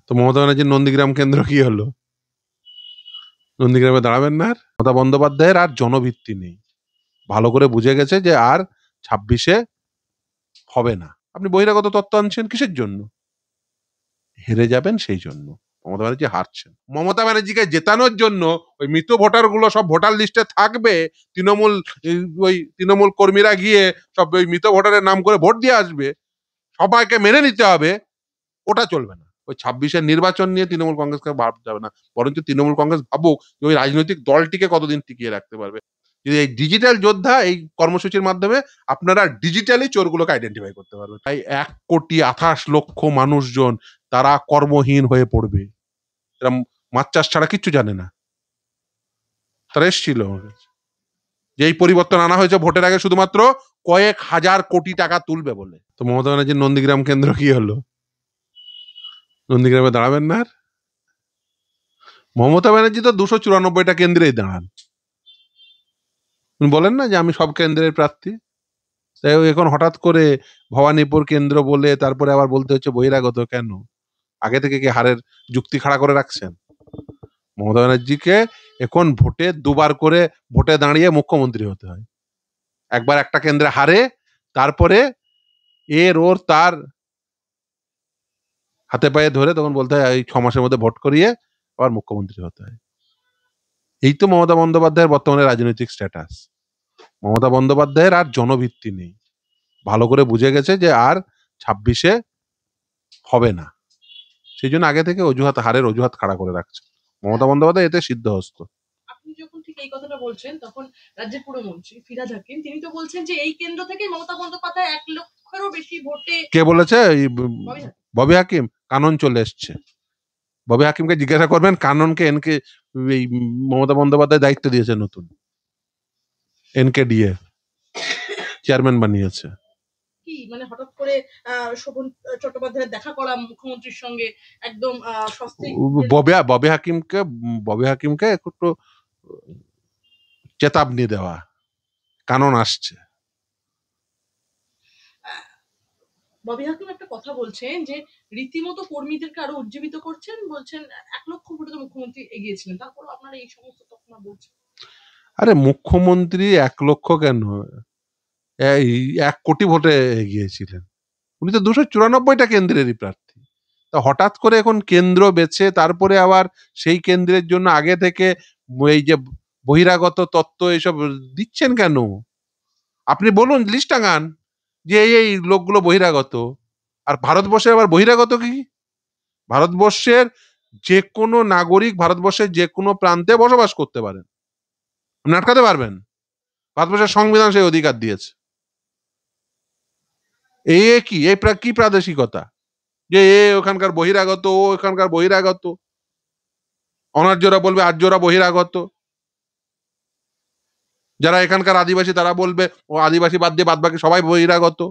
তো মমতা ব্যানার্জির নন্দীগ্রাম কেন্দ্র কি হলো? নন্দীগ্রামে দাঁড়াবেন না আর? মমতা বন্দ্যোপাধ্যায়ের আর জনভিত্তি নেই। ভালো করে বুঝে গেছে যে আর ২৬-এ হবে না। আপনি বহিরাগত তত্ত্ব আনছেন কিসের জন্য? হেরে যাবেন সেই জন্য। মমতা ব্যানার্জি হারছেন। মমতা ব্যানার্জিকে জেতানোর জন্য ওই মৃত ভোটার গুলো সব ভোটার লিস্টে থাকবে। তৃণমূল ওই তৃণমূল কর্মীরা গিয়ে সব ওই মৃত ভোটারের নাম করে ভোট দিয়ে আসবে। সবাইকে মেনে নিতে হবে। ওটা চলবে না। ওই ২৬-এর নির্বাচন নিয়ে তৃণমূল কংগ্রেসকে ভাবতে যাবে না। বরঞ্চ তৃণমূল কংগ্রেস ভাবুক যে ওই রাজনৈতিক দলটিকে কতদিন টিকিয়ে রাখতে পারবে। যদি এই ডিজিটাল যোদ্ধা এই কর্মসূচির মাধ্যমে আপনারা ডিজিটালি চোরগুলোকে আইডেন্টিফাই করতে পারবেন। তাই ১,২৮,০০,০০০ মানুষজন তারা কর্মহীন হয়ে পড়বে। এরা মাছ চাষ ছাড়া কিচ্ছু জানে না। তারা এসছিল আমার কাছে। যে এই পরিবর্তন আনা হয়েছে ভোটের আগে শুধুমাত্র কয়েক হাজার কোটি টাকা তুলবে বলে। তো মমতা ব্যানার্জির নন্দীগ্রাম কেন্দ্র কি হলো? নন্দীগ্রামে দাঁড়াবেন না আর? মমতা ব্যানার্জি তো ২৯৪টা কেন্দ্রেই দাঁড়ান। উনি বলেন না যে আমি সব কেন্দ্রের প্রার্থী। তাই এখন হঠাৎ করে ভবানীপুর কেন্দ্র বলে তারপরে আবার বলতে হচ্ছে বহিরাগত কেন? আগে থেকে কি হারের যুক্তি খাড়া করে রাখছেন? মমতা ব্যানার্জিকে এখন ভোটে দুবার করে ভোটে দাঁড়িয়ে মুখ্যমন্ত্রী হতে হয়। একবার একটা কেন্দ্রে হারে, তারপরে ওর তার হাতে পায়ে ধরে তখন বলতে হয় এই ৬ মাসের মধ্যে ভোট করিয়ে আবার মুখ্যমন্ত্রী হতে হয়। এই তো মমতা বন্দ্যোপাধ্যায়ের বর্তমানে রাজনৈতিক স্ট্যাটাস। মমতা বন্দ্যোপাধ্যায়ের আর জনভিত্তি নেই। ভালো করে বুঝে গেছে যে আর ২৬-এ হবে না। সেই জন্য আগে থেকে হারের অজুহাত খাড়া করে রাখছে। মমতা বন্দ্যোপাধ্যায় এতে সিদ্ধহস্ত। আপনি যখন ঠিক এই কথাটা বলছেন তখন রাজ্যের পুরমন্ত্রী ফিরহাদ হাকিম তিনি তো বলছেন যে এই কেন্দ্র থেকে মমতা বন্দ্যোপাধ্যায় ১ লক্ষেরও বেশি ভোটে। কে বলেছে? ববি হাকিম। কানন চলে এসছে। ববি হাকিমকে জিজ্ঞাসা করবেন কাননকে এই মমতা বন্দ্যোপাধ্যায় দায়িত্ব দিয়েছে নতুন। NKDA চেয়ারম্যান বানিয়েছে। কি মানে হঠাৎ করে শোভন চট্টোপাধ্যায়ের দেখা করা মুখ্যমন্ত্রীর সঙ্গে একদম সস্ত্রীক ববি হাকিমকে একটু চেতাবনী দেওয়া। কানন আসছে। ববি হাকিম একটা কথা বলছেন যে রীতিমতো কর্মীদেরকে আরো উজ্জীবিত করছেন, বলছেন ১ লক্ষ ভোটে তো মুখ্যমন্ত্রী এগিয়েছিলেন। তারপরও আপনারা এই সমস্ত তথ্য বলছেন। আরে মুখ্যমন্ত্রী ১ লক্ষ কেন? ১ কোটি ভোটে এগিয়েছিলেন। উনি তো ২৯৪টা কেন্দ্রেরই প্রার্থী। তা হঠাৎ করে এখন কেন্দ্র বেছে তারপরে আবার সেই কেন্দ্রের জন্য আগে থেকে এই যে বহিরাগত তত্ত্ব এসব দিচ্ছেন কেন? আপনি বলুন লিস্ট টাঙান যে এই লোকগুলো বহিরাগত। আর ভারতবর্ষে আবার বহিরাগত কি? ভারতবর্ষের যেকোনো নাগরিক ভারতবর্ষের যেকোনো প্রান্তে বসবাস করতে পারেন। আপনি আটকাতে পারবেন? ভারতবর্ষের সংবিধান সেই অধিকার দিয়েছে। কি কি প্রাদেশিকতা? যে ওখানকার বহিরাগত, ও ওখানকার বহিরাগত। অনার্যরা বলবে আর্যরা বহিরাগত। যারা এখানকার আদিবাসী তারা বলবে ও আদিবাসী বাদ দিয়ে বাদবাকি সবাই বহিরাগত।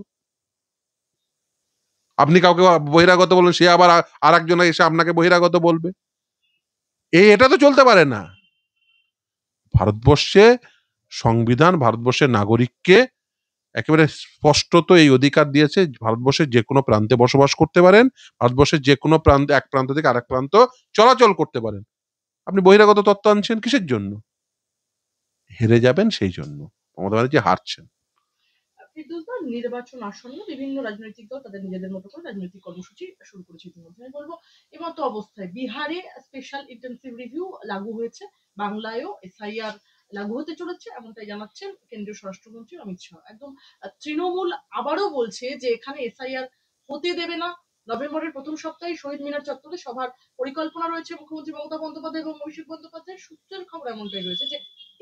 আপনি কাউকে বহিরাগত বলবেন, সে আবার আরেকজন এসে আপনাকে বহিরাগত বলবে। এটা তো চলতে পারে না। ভারতবর্ষে সংবিধান ভারতবর্ষের নাগরিককে একেবারে স্পষ্টত এই অধিকার দিয়েছে ভারতবর্ষের যেকোনো প্রান্তে বসবাস করতে পারেন, ভারতবর্ষের যেকোনো প্রান্ত এক প্রান্ত থেকে আরেক প্রান্ত চলাচল করতে পারেন। আপনি বহিরাগত তত্ত্ব আনছেন কিসের জন্য? হেরে যাবেন সেই জন্য। মমতা ব্যানার্জি হারছেন। ফেরদৌসদা নির্বাচন আসন্ন বিভিন্ন রাজনৈতিক দল তাদের নিজেদের মতো করে রাজনৈতিক কর্মসূচি শুরু করেছে ইতিমধ্যে। আমি বলবো এমতো অবস্থায় বিহারে স্পেশাল ইন্টেনসিভ রিভিউ লাগু হয়েছে, বাংলায়ও SIR লাগু হতে চলেছে এমনটাই জানাচ্ছেন কেন্দ্রীয় স্বরাষ্ট্রমন্ত্রী অমিত শাহ। একদম তৃণমূল আবারও বলছে যে এখানে SIR হতে দেবে না। নভেম্বরের প্রথম সপ্তাহে শহীদ মিনার চত্বরে সভার পরিকল্পনা রয়েছে মুখ্যমন্ত্রী মমতা বন্দ্যোপাধ্যায় এবং অভিষেক বন্দ্যোপাধ্যায়ের। সূত্রের খবর এমনটাই রয়েছে যে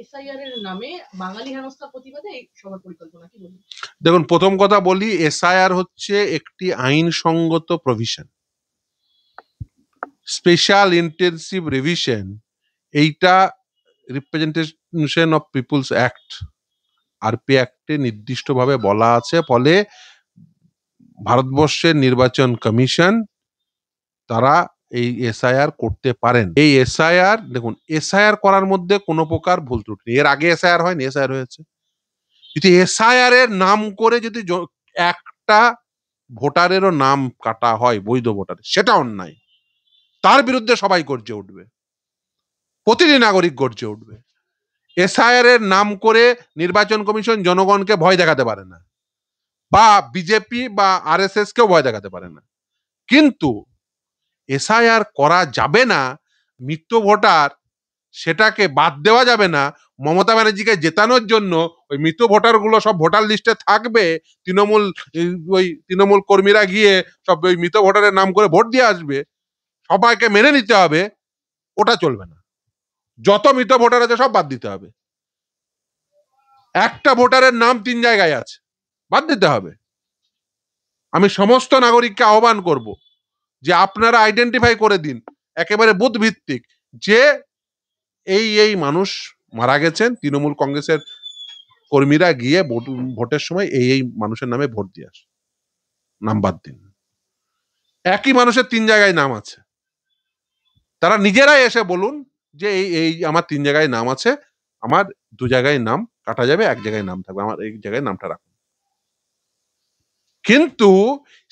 SIR এর নামে বাঙালি হেনস্থার প্রতিবাদে এই সভার পরিকল্পনা। কি বলুন? দেখুন, প্রথম কথা বলি, SIR হচ্ছে একটি আইনসঙ্গত প্রভিশন। স্পেশাল ইন্টেনসিভ রিভিশন এইটা representation of people's act RP অ্যাক্টে নির্দিষ্টভাবে বলা আছে। ফলে ভারতবর্ষের নির্বাচন কমিশন তারা এই SIR করতে পারেন। এই SIR দেখুন, SIR করার মধ্যে কোনো প্রকার ভুল ত্রুটি নেই। এর আগে SIR হয়নি, SIR হয়েছে। যদি SIR এর নাম করে যদি একটা ভোটারেরও নাম কাটা হয় বৈধ ভোটার, সেটা অন্যায়। তার বিরুদ্ধে সবাই গর্জে উঠবে, প্রতিটি নাগরিক গর্জে উঠবে। এসআইআর এর নাম করে নির্বাচন কমিশন জনগণকে ভয় দেখাতে পারে না, বা বিজেপি বা আরএসএস কেও ভয় দেখাতে পারে না। কিন্তু এসআইআর করা যাবে না, মৃত ভোটার সেটাকে বাদ দেওয়া যাবে না। মমতা ব্যানার্জিকে জেতানোর জন্য ওই মৃত ভোটার গুলো সব ভোটার লিস্টে থাকবে, তৃণমূল ওই তৃণমূল কর্মীরা গিয়ে সব ওই মৃত ভোটারের নাম করে ভোট দিয়ে আসবে, সবাইকে মেনে নিতে হবে, ওটা চলবে না। যত মৃত ভোটার আছে সব বাদ দিতে হবে। একটা ভোটারের নাম 3 জায়গায় আছে, বাদ দিতে হবে। আমি সমস্ত নাগরিককে আহ্বান করব যে আপনারা আইডেন্টিফাই করে দিন একেবারে বুথ ভিত্তিক, যে এই মানুষ মারা গেছেন, তৃণমূল কংগ্রেসের কর্মীরা গিয়ে ভোটের সময় এই মানুষের নামে ভোট দিয়ে আসে, নাম বাদ দিন। একই মানুষের 3 জায়গায় নাম আছে, তারা নিজেরাই এসে বলুন যে এই আমার 3 জায়গায় নাম আছে, আমার 2 জায়গায় নাম কাটা যাবে, 1 জায়গায় নাম থাকবে, আমার এই জায়গায় নামটা রাখুন। কিন্তু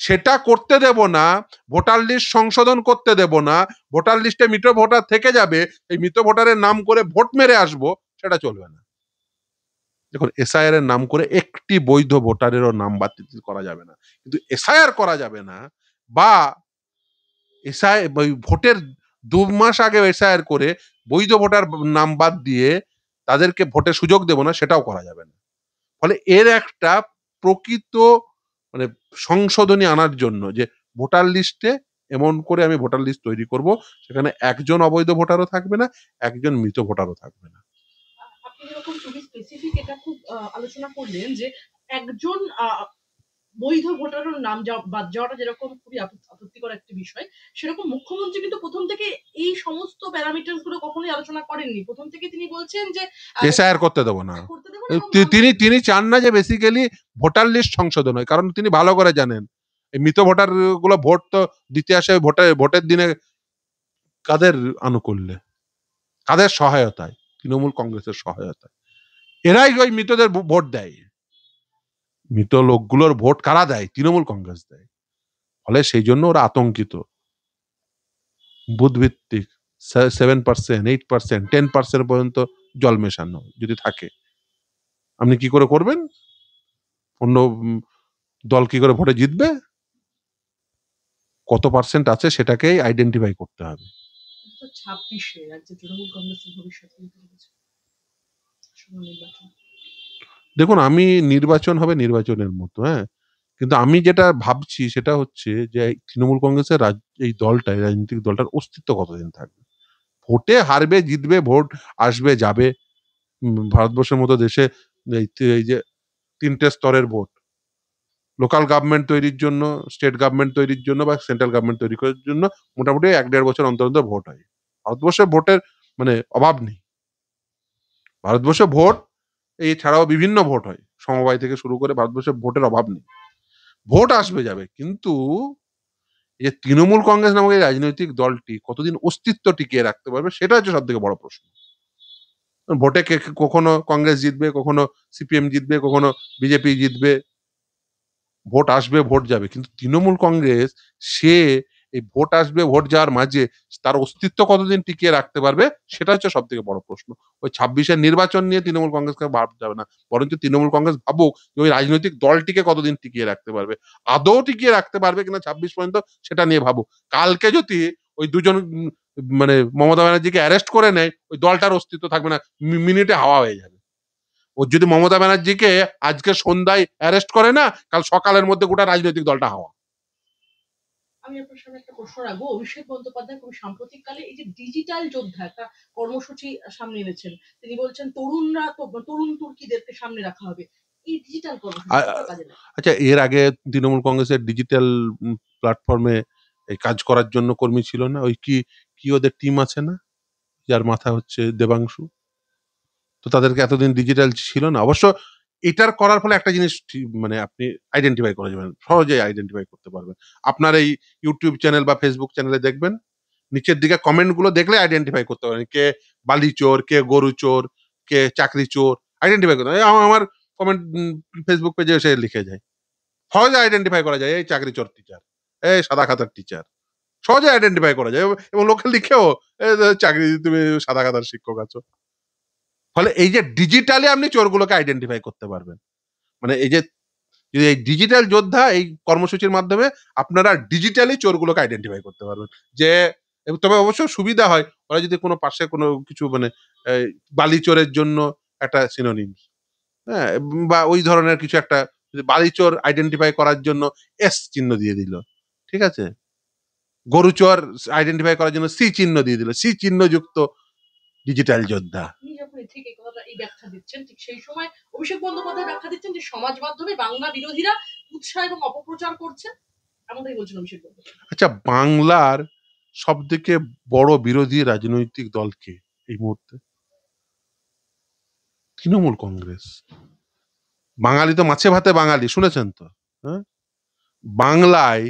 সেটা করতে দেব না, ভোটার লিস্ট সংশোধন করতে দেব না, ভোটার লিস্টে মৃত ভোটার থেকে যাবে, এই মৃত ভোটারের নাম করে ভোট মেরে আসবো, সেটা চলবে না। দেখুন, এসআইআর এর নাম করে একটি বৈধ ভোটারেরও নাম বাতিল করা যাবে না, কিন্তু এসআইআর করা যাবে না, বা ভোটের 2 মাস আগে এসআইআর করে বৈধ ভোটার নাম বাদ দিয়ে তাদেরকে ভোটের সুযোগ দেব না, সেটাও করা যাবে না। ফলে এর একটা প্রকৃত মানে সংশোধনী আনার জন্য, যে ভোটার লিস্টে এমন করে আমি ভোটার লিস্ট তৈরি করব সেখানে একজন অবৈধ ভোটারও থাকবে না, একজন মৃত ভোটারও থাকবে না। আপনি যেরকম খুবই স্পেসিফিক এটা খুব আলোচনা করলেন যে একজন বৈধ ভোটারের নাম বাদ যাওয়াটা যেরকম খুবই আপত্তিকর একটা বিষয়, সেরকম মুখ্যমন্ত্রী কিন্তু প্রথম থেকে এই সমস্ত প্যারামিটার্স গুলো কখনোই আলোচনা করেননি। প্রথম থেকে তিনি বলছেন যে এসআইআর করতে দেব না। করতে দেব না, এবং তিনি চান না যে বেসিক্যালি ভোটার লিস্ট সংশোধন হয়, কারণ তিনি ভালো করে জানেন এই মৃত ভোটার গুলো ভোট তো দিতে আসে ভোটের দিনে কাদের আনুকূল্যে, কাদের সহায়তায়, তৃণমূল কংগ্রেসের সহায়তায়। এরাই ওই মৃতদের ভোট দেয়। মৃত লোকগুলোর ভোট কারা দেয়? তৃণমূল কংগ্রেস দেয়। ফলে সেই জন্য ওরা আতঙ্কিত। বুথ ভিত্তিক 7%, 8%, 10% পর্যন্ত জল মেশানো যদি থাকে, আপনি কি করে করবেন? অন্য দল কি করে ভোটে জিতবে? কত পার্সেন্ট আছে সেটাকেই আইডেন্টিফাই করতে হবে। 2026 রাজ্যে তৃণমূল কংগ্রেসের ভবিষ্যৎ নির্বাচন। দেখুন, আমি নির্বাচন হবে নির্বাচনের মতো, হ্যাঁ, কিন্তু আমি যেটা ভাবছি সেটা হচ্ছে যে তৃণমূল কংগ্রেসের এই দলটা, রাজনৈতিক দলটার অস্তিত্ব কতদিন থাকবে? ভোটে হারবে জিতবে, ভোট আসবে যাবে। ভারতবর্ষের মতো দেশে এই যে 3টে স্তরের ভোট, লোকাল গভর্নমেন্ট তৈরির জন্য, স্টেট গভর্নমেন্ট তৈরির জন্য বা সেন্ট্রাল গভর্নমেন্ট তৈরি করার জন্য মোটামুটি 1-1.5 বছর অন্তর অন্তর ভোট হয়। ভারতবর্ষে ভোটের মানে অভাব নেই। ভারতবর্ষে ভোট এছাড়াও বিভিন্ন ভোট হয়, সমবায় থেকে শুরু করে ভারতবর্ষে ভোটের অভাব নেই। ভোট আসবে যাবে, কিন্তু এই যে তৃণমূল কংগ্রেস নামক এই রাজনৈতিক দলটি কতদিন অস্তিত্ব টিকিয়ে রাখতে পারবে, সেটা হচ্ছে সব থেকে বড় প্রশ্ন। ভোটে কখনো কংগ্রেস জিতবে, কখনো সিপিএম জিতবে, কখনো বিজেপি জিতবে, ভোট আসবে ভোট যাবে, কিন্তু তৃণমূল কংগ্রেস সে এই ভোট আসবে ভোট যাওয়ার মাঝে তার অস্তিত্ব কতদিন টিকিয়ে রাখতে পারবে, সেটা হচ্ছে সব থেকে বড় প্রশ্ন। ওই 26-এর নির্বাচন নিয়ে তৃণমূল কংগ্রেসকে ভাবতে যাবে না, বরঞ্চ তৃণমূল কংগ্রেস ভাবুক যে ওই রাজনৈতিক দলটিকে কতদিন টিকিয়ে রাখতে পারবে, আদৌ টিকিয়ে রাখতে পারবে কিনা 26 পর্যন্ত, সেটা নিয়ে ভাবুক। কালকে যদি ওই দুজন মানে মমতা ব্যানার্জিকে অ্যারেস্ট করে নেয়, ওই দলটার অস্তিত্ব থাকবে না, মিনিটে হাওয়া হয়ে যাবে। ও যদি মমতা ব্যানার্জিকে আজকে সন্ধ্যায় অ্যারেস্ট করে না, কাল সকালের মধ্যে গোটা রাজনৈতিক দলটা হাওয়া। আমি আপনার সামনে একটা প্রশ্ন রাখবো। অভিষেক বন্দ্যোপাধ্যায় খুব সাম্প্রতিককালে এই যে ডিজিটাল যোদ্ধা একটা কর্মসূচি সামনে এনেছেন। তিনি বলছেন তরুণ তুর্কিদেরকে সামনে রাখা হবে। এই ডিজিটাল কর্মসূচি কাজে লাগে। আচ্ছা, এর আগে তৃণমূল কংগ্রেসের ডিজিটাল প্ল্যাটফর্মে কাজ করার জন্য কর্মী ছিল না? ওই কি ওদের টিম আছে না? যার মাথা হচ্ছে দেবাংশু। তো তাদেরকে এতদিন ডিজিটাল ছিল না? অবশ্য এটার করার ফলে একটা জিনিস মানে আপনি আইডেন্টিফাই করা যাবেন। সহজেই আইডেন্টিফাই করতে পারবেন। আপনার এই YouTube চ্যানেল বা Facebook চ্যানেলে দেখবেন, নিচের দিকে কমেন্ট গুলো দেখলে আইডেন্টিফাই করতে পারবেন। কে বালি চোর, কে গরু চোর, কে চাকরি চোর, আইডেন্টিফাই করতে পারবেন। আমার কমেন্ট Facebook পেজে এসে লিখে যায়। সহজে আইডেন্টিফাই করা যায়, এই চাকরি চোর টিচার, এই সাদা খাতার টিচার। সহজে আইডেন্টিফাই করা যায় এবং লোকে লিখেও চাকরি তুমি সাদা কাদার শিক্ষক আছো। ফলে এই যে ডিজিটালি আপনি চোরগুলোকে আইডেন্টিফাই করতে পারবেন, মানে এই যে এই ডিজিটাল যোদ্ধা এই কর্মসূচির মাধ্যমে আপনারা ডিজিটালি চোরগুলোকে আইডেন্টিফাই করতে পারবেন। যে তবে অবশ্য সুবিধা হয় ওরা যদি কোনো পাশে কোনো কিছু মানে বালি চোরের জন্য একটা সিনোনিম, হ্যাঁ, বা ওই ধরনের কিছু একটা বালি চোর আইডেন্টিফাই করার জন্য এস চিহ্ন দিয়ে দিল, ঠিক আছে, গরু চোর আইডেন্টিফাই করার জন্য সি চিহ্ন দিয়ে দিল, সি চিহ্ন যুক্ত ডিজিটাল যোদ্ধা। আপনি যখন ঠিক এই কথাটা এই ব্যাখ্যা দিচ্ছেন, ঠিক সেই সময় অভিষেক বন্দ্যোপাধ্যায় ব্যাখ্যা দিচ্ছেন যে সমাজ মাধ্যমে বাংলা বিরোধীরা উৎসাহ এবং অপপ্রচার করছে, এমনটাই বলছেন অভিষেক বন্দ্যোপাধ্যায়। আচ্ছা, বাংলার সব থেকে বড় বিরোধী রাজনৈতিক দলকে এই মুহূর্তে তৃণমূল কংগ্রেস। বাঙালি তো মাছে ভাতে বাঙালি, শুনেছেন তো? হ্যাঁ, বাংলায়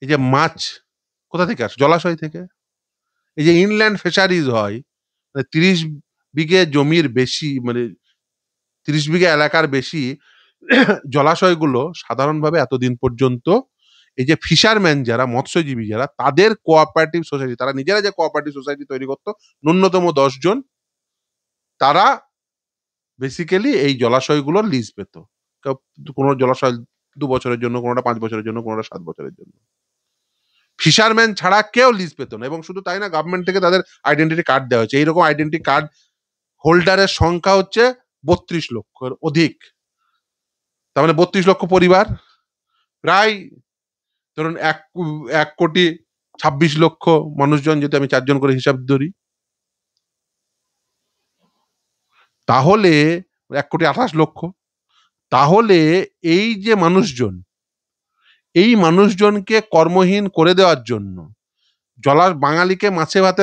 এই যে মাছ কোথা থেকে আসে? জলাশয় থেকে। এই যে ইনল্যান্ড ফিশারিজ হয়, মানে ৩০ বিঘে জমির বেশি, মানে ৩০ বিঘে এলাকার বেশি জলাশয়গুলো সাধারণভাবে এতদিন পর্যন্ত এই যে ফিশারম্যান যারা, মৎস্যজীবী যারা, তাদের কোঅপারেটিভ সোসাইটি, তারা নিজেরা যে কোঅপারেটিভ সোসাইটি তৈরি করতো ন্যূনতম ১০ জন, তারা বেসিক্যালি এই জলাশয়গুলোর লিজ পেত। কোনো জলাশয় ২ বছরের জন্য, কোনোটা ৫ বছরের জন্য, কোনোটা ৭ বছরের জন্য। ফিশারম্যান ছাড়া কেউ লিজ পেত না। এবং শুধু তাই না, গভর্নমেন্ট থেকে তাদের আইডেন্টিটি কার্ড দেওয়া হয়েছে। এইরকম আইডেন্টিটি কার্ড হোল্ডারের সংখ্যা হচ্ছে ৩২ লক্ষের অধিক। তার মানে ৩২ লক্ষ পরিবার, প্রায় ধরুন ১,২৬,০০,০০০ মানুষজন, যদি আমি ৪ জন করে হিসাব ধরি, তাহলে ১,২৮,০০,০০০। তাহলে এই যে মানুষজন, এই মানুষজনকে কর্মহীন করে দেওয়ার জন্য, বাঙালিকে মাছে ভাতে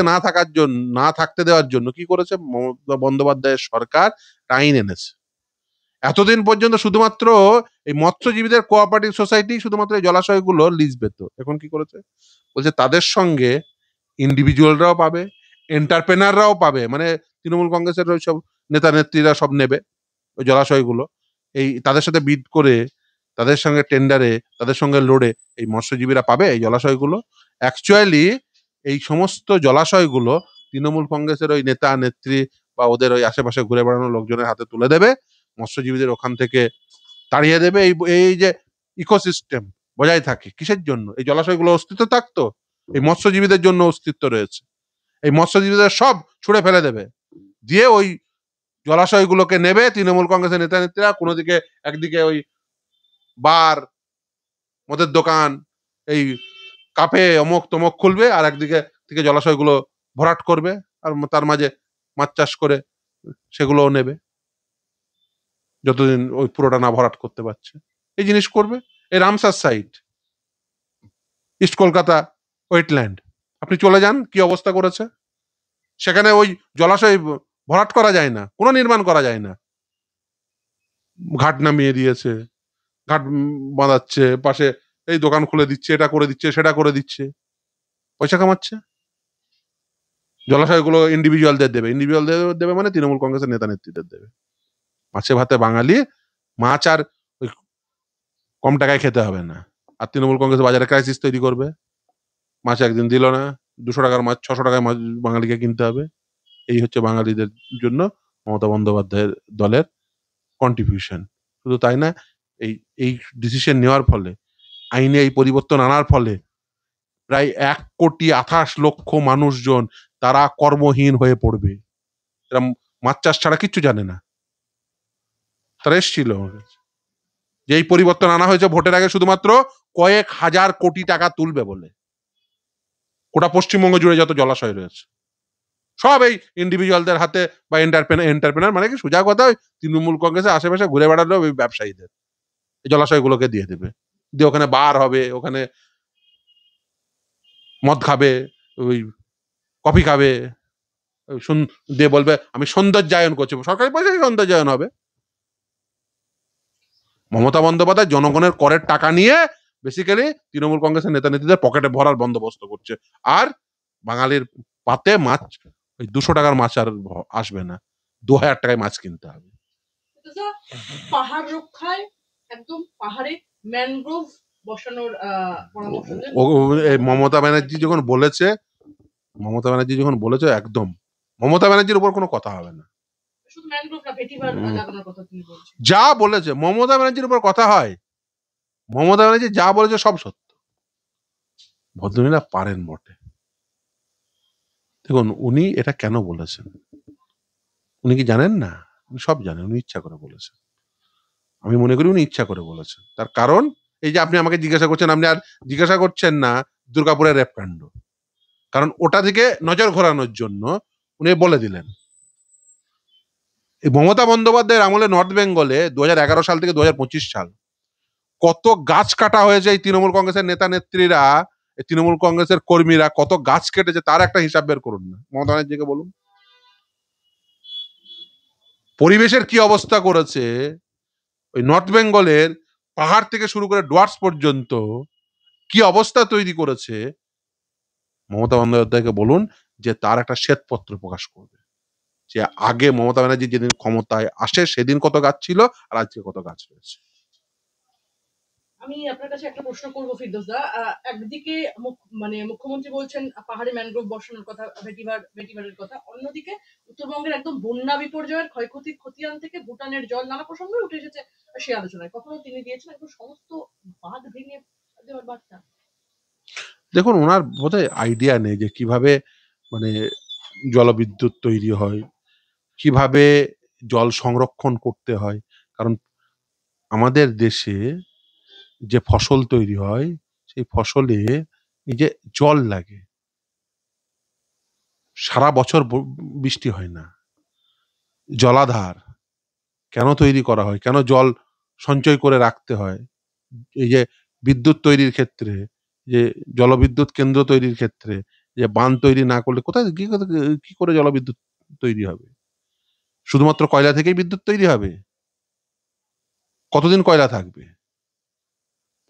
না থাকতে দেওয়ার জন্য কি করেছে মমতা বন্দ্যোপাধ্যায়ের সরকার? আইন এনেছে। এতদিন পর্যন্ত শুধুমাত্র এই মৎস্যজীবীদের কোঅপারেটিভ সোসাইটি শুধুমাত্র এই জলাশয়গুলো লিজ পেত। এখন কি করেছে? বলছে তাদের সঙ্গে ইন্ডিভিজুয়ালরাও পাবে, এন্টারপ্রেনাররাও পাবে। মানে তৃণমূল কংগ্রেসের ওই সব নেতা নেত্রীরা সব নেবে ওই জলাশয়গুলো। এই তাদের সাথে বিড করে, তাদের সঙ্গে টেন্ডারে, তাদের সঙ্গে লড়ে এই মৎস্যজীবীরা পাবে এই জলাশয়গুলো। অ্যাকচুয়ালি এই সমস্ত জলাশয়গুলো তৃণমূল কংগ্রেসের ওই নেতা নেত্রী বা ওদের ওই আশেপাশে ঘুরে বেড়ানো লোকজনের হাতে তুলে দেবে, মৎস্যজীবীদের ওখান থেকে তাড়িয়ে দেবে। এই যে ইকোসিস্টেম বজায় থাকে কিসের জন্য? এই জলাশয়গুলো অস্তিত্ব থাকতো, এই মৎস্যজীবীদের জন্য অস্তিত্ব রয়েছে। এই মৎস্যজীবীদের সব ছুড়ে ফেলে দেবে, দিয়ে ওই জলাশয়গুলোকে নেবে তৃণমূল কংগ্রেসের নেতা নেত্রীরা। কোনো দিকে, একদিকে ওই বার, মদের দোকান, এই কাপে অমুক তমক খুলবে, আর একদিকে থেকে জলাশয়গুলো ভরাট করবে, আর তার মাঝে মাছ চাষ করে সেগুলোও নেবে, যতদিন ওই পুরোটা না ভরাট করতে পারছে। এই জিনিস করবে। এই Ramsar site, east Kolkata wetland, আপনি চলে যান কি অবস্থা করেছে। সেখানে ওই জলাশয় ভরাট করা যায় না, কোনো নির্মাণ করা যায় না। ঘাট নামিয়ে দিয়েছে, ঘাট বাঁধাচ্ছে, পাশে এই দোকান খুলে দিচ্ছে, এটা করে দিচ্ছে, সেটা করে দিচ্ছে, পয়সা কামাচ্ছে। জলাশয়গুলো ইন্ডিভিজুয়ালদের দেবে, ইন্ডিভিজুয়ালদের দেবে মানে তৃণমূল কংগ্রেসের নেতা নেত্রীদের দেবে। মাছে ভাতে বাঙালি, মাছ আর ওই কম টাকায় খেতে হবে না। আর তৃণমূল কংগ্রেস বাজারে ক্রাইসিস তৈরি করবে। মাছ একদিন দিল না, ২০০ টাকার মাছ ৬০০ টাকায় মাছ বাঙালিকে কিনতে হবে। এই হচ্ছে বাঙালিদের জন্য মমতা বন্দ্যোপাধ্যায়ের দলের কন্ট্রিবিউশন। শুধু তাই না, এই এই ডিসিশন নেওয়ার ফলে, আইনে এই পরিবর্তন আনার ফলে প্রায় ১,২৮,০০,০০০ মানুষজন তারা কর্মহীন হয়ে পড়বে। এরা মাছ চাষ ছাড়া কিচ্ছু জানে না। তারা এসেছিল আমার কাছে, যে এই পরিবর্তন আনা হয়েছে ভোটের আগে শুধুমাত্র কয়েক হাজার কোটি টাকা তুলবে বলে। গোটা পশ্চিমবঙ্গ জুড়ে যত জলাশয় রয়েছে সব এই ইন্ডিভিজুয়ালদের হাতে, বা এন্টারপ্রেনার মানে কি, সোজা কথা ওই তৃণমূল কংগ্রেসের আশেপাশে ঘুরে বেড়ালো ওই ব্যবসায়ীদের এই জলাশয়গুলোকে দিয়ে দেবে। দিয়ে ওখানে বার হবে, ওখানে মদ খাবে, ওই কফি খাবে, দিয়ে বলবে আমি সৌন্দর্যায়ন করছি, সরকারি পয়সায় সৌন্দর্যায়ন হবে। মমতা বন্দ্যোপাধ্যায় জনগণের করের টাকা নিয়ে বেসিক্যালি তৃণমূল কংগ্রেসের নেতা নেত্রীদের পকেটে ভরার বন্দোবস্ত করছে। আর বাঙালির পাতে মাছ, ওই ২০০ টাকার মাছ আর আসবে না, ২,০০০ টাকায় মাছ কিনতে হবে। পাহাড় রক্ষায় একদম পাহাড়ে ম্যানগ্রোভ বসানোর পরামর্শ দিলেন মমতা ব্যানার্জি যখন বলেছে, একদম মমতা ব্যানার্জির উপর কোনো কথা হবে না। শুধু ম্যানগ্রোভ না, ভেটিভার লাগানোর কথা তিনি বলছেন। যা বলেছে মমতা ব্যানার্জির উপর কথা হয়, মমতা ব্যানার্জি যা বলেছে সব সত্য। ভদ্রমহিলা পারেন বটে। দেখুন উনি এটা কেন বলেছেন, উনি কি জানেন না? উনি সব জানেন, উনি ইচ্ছা করে বলেছেন। আমি মনে করি উনি ইচ্ছা করে বলেছেন। তার কারণ এই যে আপনি আমাকে জিজ্ঞাসা করছেন, আপনি আর জিজ্ঞাসা করছেন না দুর্গাপুরের রেপ কাণ্ড, কারণ ওটা থেকে নজর ঘোরানোর জন্য উনি বলে দিলেন। এই মমতা বন্দ্যোপাধ্যায়ের আমলে নর্থ বেঙ্গলে 2011 সাল থেকে 2025 সাল কত গাছ কাটা হয়েছে। এই তৃণমূল কংগ্রেসের নেতা নেত্রীরা, এই তৃণমূল কংগ্রেসের কর্মীরা কত গাছ কেটেছে তার একটা হিসাব বের করুন না। মমতা ব্যানার্জিকে বলুন পরিবেশের কি অবস্থা করেছে। ওই নর্থ বেঙ্গলের পাহাড় থেকে শুরু করে ডুয়ার্স পর্যন্ত কি অবস্থা তৈরি করেছে। মমতা বন্দ্যোপাধ্যায়কে বলুন যে তার একটা শ্বেতপত্র প্রকাশ করবে, যে আগে মমতা ব্যানার্জি যেদিন ক্ষমতায় আসে সেদিন কত গাছ ছিল আর আজকে কত গাছ রয়েছে। আমি আপনার কাছে একটা প্রশ্ন করব ফিরদৌস দা। একদিকে মানে মুখ্যমন্ত্রী বলছেন পাহাড়ে ম্যানগ্রোভ বসানোর কথা, ভেটিভারের কথা। অন্যদিকে উত্তরবঙ্গের একদম বন্যা বিপর্যয়ের ক্ষয়ক্ষতির খতিয়ান থেকে ভুটানের জল নানা প্রসঙ্গে উঠে এসেছে সেই আলোচনায়। কখনো তিনি দিয়েছেন একদম সমস্ত বাঁধ ভেঙে দেওয়ার বার্তা? দেখুন ওনার বোধহয় আইডিয়া নেই যে কিভাবে মানে জলবিদ্যুৎ তৈরি হয়, কিভাবে জল সংরক্ষণ করতে হয়। কারণ আমাদের দেশে যে ফসল তৈরি হয় সেই ফসলে এই যে জল লাগে, সারা বছর বৃষ্টি হয় না। জলাধার কেন তৈরি করা হয়, কেন জল সঞ্চয় করে রাখতে হয়? এই যে বিদ্যুৎ তৈরির ক্ষেত্রে, যে জলবিদ্যুৎ কেন্দ্র তৈরির ক্ষেত্রে যে বাঁধ তৈরি না করলে কোথায় কি করে জলবিদ্যুৎ তৈরি হবে? শুধুমাত্র কয়লা থেকেই বিদ্যুৎ তৈরি হবে? কতদিন কয়লা থাকবে?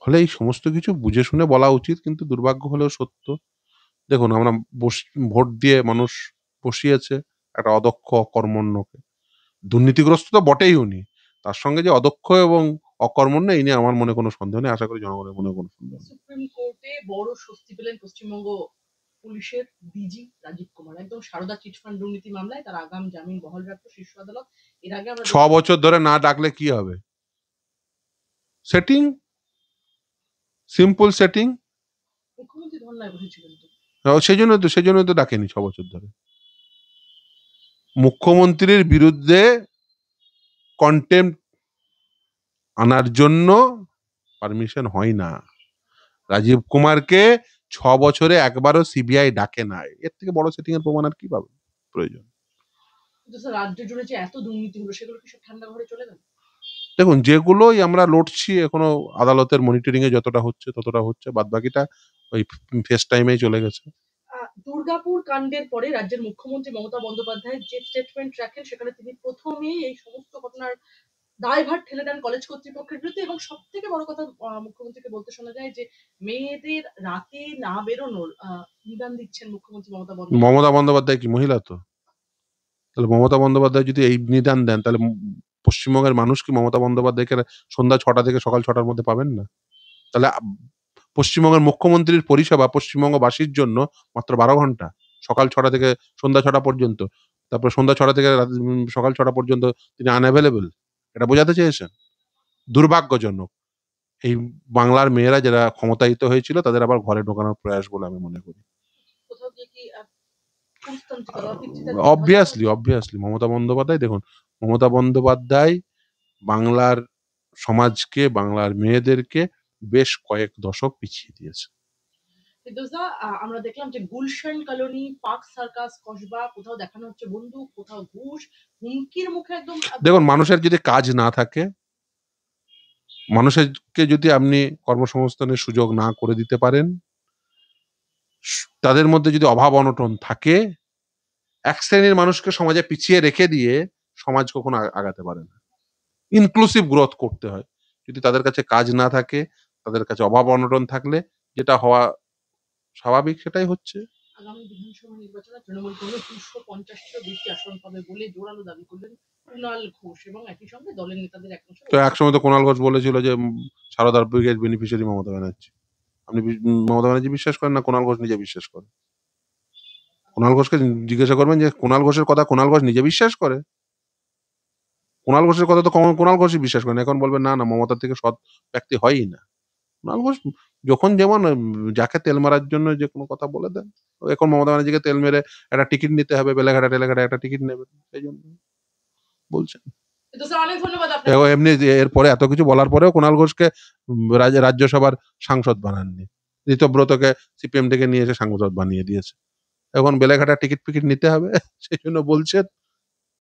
ফলে এই সমস্ত কিছু বুঝে শুনে বলা উচিত, কিন্তু দুর্ভাগ্য হলেও সত্য। দেখুন আমরা ভোট দিয়ে মানুষ বসিয়েছে একটা অদক্ষ অকর্মণ্যকে। দুর্নীতিগ্রস্ত তো বটেই উনি, তার সঙ্গে যে অদক্ষ এবং অকর্মণ্য এই নিয়ে আমার মনে কোনো সন্দেহ নেই, আশা করি জনগণের মনে কোনো সন্দেহ নেই। সুপ্রিম কোর্টে বড় স্বস্তি পেলেন পশ্চিমবঙ্গ পুলিশের ডিজি রাজীব কুমার। একদম সারদা চিটফান্ড দুর্নীতি মামলায় তার আগাম জামিন বহাল রাখল শীর্ষ আদালত। এর আগে আমরা 6 বছর ধরে না ডাকলে কি হবে? Setting, simple setting. মুখ্যমন্ত্রী ধর্নায় বসেছিলেন তো। সেই জন্যই তো ডাকেনি 6 বছর ধরে। মুখ্যমন্ত্রীর বিরুদ্ধে কন্টেম্প আনার জন্য পারমিশন হয় না। রাজীব কুমারকে 6 বছরে একবারও সিবিআই ডাকে নাই। এর থেকে বড় সেটিং এর প্রমাণ আর কি পাবে প্রয়োজন? কিন্তু স্যার রাজ্য জুড়ে যে এত দুর্নীতি হলো সেগুলো কি সব ঠান্ডা ঘরে চলে গেল? দেখুন যেগুলোই আমরা লড়ছি এখনো আদালতের মনিটরিং এ যতটা হচ্ছে ততটা হচ্ছে, বাদ বাকিটা ওই ফেস টাইমেই চলে গেছে। দুর্গাপুর কাণ্ডের পরে রাজ্যের মুখ্যমন্ত্রী মমতা বন্দ্যোপাধ্যায় যে স্টেটমেন্ট রাখেন সেখানে তিনি প্রথমেই এই সমস্ত ঘটনার দায়ভার ঠেলে দেন কলেজ কর্তৃপক্ষের বিরুদ্ধে এবং সব থেকে বড় কথা মুখ্যমন্ত্রীকে বলতে শোনা যায় যে মেয়েদের রাতে না বেরোনোর নিদান দিচ্ছেন মুখ্যমন্ত্রী মমতা বন্দ্যোপাধ্যায়। মমতা বন্দ্যোপাধ্যায় কি মহিলা? তো তাহলে মমতা বন্দ্যোপাধ্যায় যদি এই নিদান দেন তাহলে পশ্চিমবঙ্গের মানুষ কি মমতা বন্দ্যোপাধ্যায়কে সন্ধ্যা 6টা থেকে সকাল 6টার মধ্যে পাবেন না? তাহলে পশ্চিমবঙ্গের মুখ্যমন্ত্রীর পরিষেবা পশ্চিমবঙ্গবাসীর জন্য মাত্র 12 ঘন্টা, সকাল 6টা থেকে সন্ধ্যা 6টা পর্যন্ত। তারপর সন্ধ্যা 6টা থেকে সকাল 6টা পর্যন্ত তিনি আনঅ্যাভেলেবল। এটা বোঝাতে চেয়েছেন? দুর্ভাগ্যজনক। এই বাংলার মেয়েরা যারা ক্ষমতায়িত হয়েছিল তাদের আবার ঘরে ঢোকানোর প্রয়াস বলে আমি মনে করি। কোথাও গিয়ে কি পুরুষতান্ত্রিকতা বা পিতৃতান্ত্রিক অবভিয়াসলি মমতা বন্দ্যোপাধ্যায়, দেখুন মমতা বন্দ্যোপাধ্যায় বাংলার সমাজকে, বাংলার মেয়েদেরকে বেশ কয়েক দশক পিছিয়ে দিয়েছে। ফিরদৌসদা, আমরা দেখলাম যে Gulshan colony, park circus, Kasba কোথাও দেখানো হচ্ছে বন্দুক, কোথাও ঘুষ, হুমকির মুখে একদম দেখুন মানুষের যদি কাজ না থাকে, মানুষকে যদি আপনি কর্মসংস্থানের সুযোগ না করে দিতে পারেন, তাদের মধ্যে যদি অভাব অনটন থাকে, এক শ্রেণীর মানুষকে সমাজে পিছিয়ে রেখে দিয়ে সমাজ কখনো আগাতে পারে না। ইনক্লুসিভ গ্রোথ করতে হয়। যদি তাদের কাছে কাজ না থাকে, তাদের কাছে অভাব অনটন থাকলে যেটা হওয়া স্বাভাবিক সেটাই হচ্ছে। আগামী বিধানসভা নির্বাচনে তৃণমূল কংগ্রেস ২৫০টিরও বেশি আসন পাবে বলে জোরালো দাবি করলেন কুণাল ঘোষ এবং একই সঙ্গে দলের নেতাদের একাংশ তো একসময় তো কুণাল ঘোষ বলেছিল যে সারদার ব্রিগেড বেনিফিশিয়ারি মমতা ব্যানার্জি। আপনি মমতা ব্যানার্জি বিশ্বাস করেন না কুণাল ঘোষ নিজে বিশ্বাস করে? কুণাল ঘোষকে জিজ্ঞাসা করবেন যে কুণাল ঘোষের কথা কুণাল ঘোষ নিজে বিশ্বাস করে? কুণাল ঘোষের কথা তো কুণাল ঘোষই বিশ্বাস করে না। এখন বলবেন না, না মমতার থেকে সৎ ব্যক্তি হয়ই না। কুণাল ঘোষ যখন যেমন যাকে তেল মারার জন্য যেকোনো কথা বলে দেন। এখন মমতা ব্যানার্জিকে তেল মেরে একটা টিকিট নিতে হবে, বেলেঘাটা-টেলেঘাটায় একটা টিকিট নেবেন। সেইজন্য বলছেন। তো স্যার অনেক ধন্যবাদ আপনাকে। এমনি যে এরপরে এত কিছু বলার পরেও কুণাল ঘোষকে রাজ্যসভার সাংসদ বানাননি। ঋতব্রতকে সিপিএম থেকে নিয়ে এসে সাংসদ বানিয়ে দিয়েছে। এখন বেলেঘাটার টিকিট-ফিকিট নিতে হবে সেইজন্য বলছেন।